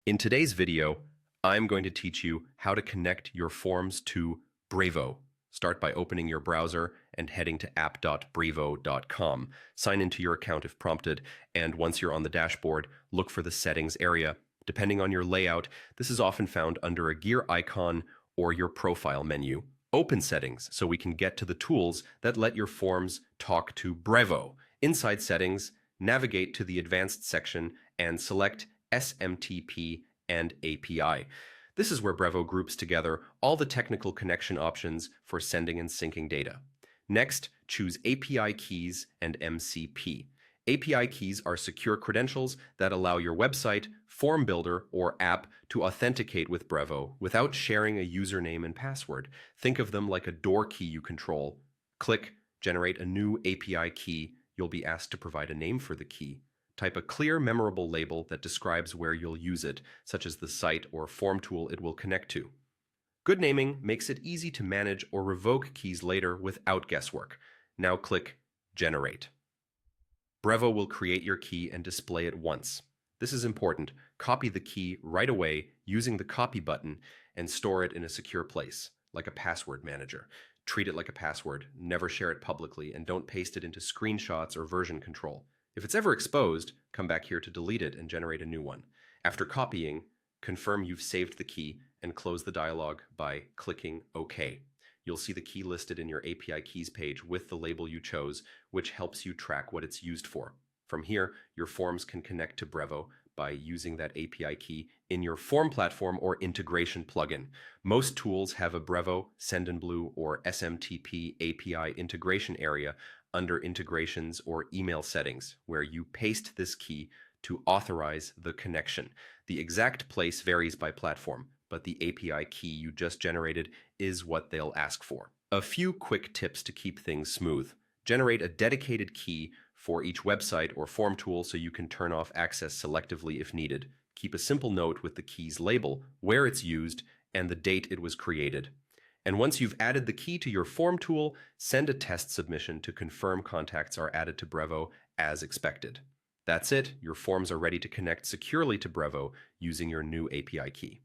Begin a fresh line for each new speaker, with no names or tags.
In today's video, I'm going to teach you how to connect your forms to Brevo. Start by opening your browser and heading to app.brevo.com. Sign into your account if prompted, and once you're on the dashboard, look for the settings area. Depending on your layout, this is often found under a gear icon or your profile menu. Open settings so we can get to the tools that let your forms talk to Brevo. Inside settings, navigate to the advanced section and select SMTP and API. This is where Brevo groups together all the technical connection options for sending and syncing data. Next, choose API keys and MCP. API keys are secure credentials that allow your website, form builder, or app to authenticate with Brevo without sharing a username and password. Think of them like a door key you control. Click Generate a new API key. You'll be asked to provide a name for the key. Type a clear, memorable label that describes where you'll use it, such as the site or form tool it will connect to. Good naming makes it easy to manage or revoke keys later without guesswork. Now click Generate. Brevo will create your key and display it once. This is important. Copy the key right away using the copy button and store it in a secure place, like a password manager. Treat it like a password, never share it publicly, and don't paste it into screenshots or version control. If it's ever exposed, come back here to delete it and generate a new one. After copying, confirm you've saved the key and close the dialog by clicking OK. You'll see the key listed in your API keys page with the label you chose, which helps you track what it's used for. From here, your forms can connect to Brevo by using that API key in your form platform or integration plugin. Most tools have a Brevo, Sendinblue, or SMTP API integration area under integrations or email settings, where you paste this key to authorize the connection. The exact place varies by platform, but the API key you just generated is what they'll ask for. A few quick tips to keep things smooth. Generate a dedicated key for each website or form tool so you can turn off access selectively if needed. Keep a simple note with the key's label, where it's used, and the date it was created. And once you've added the key to your form tool, send a test submission to confirm contacts are added to Brevo as expected. That's it. Your forms are ready to connect securely to Brevo using your new API key.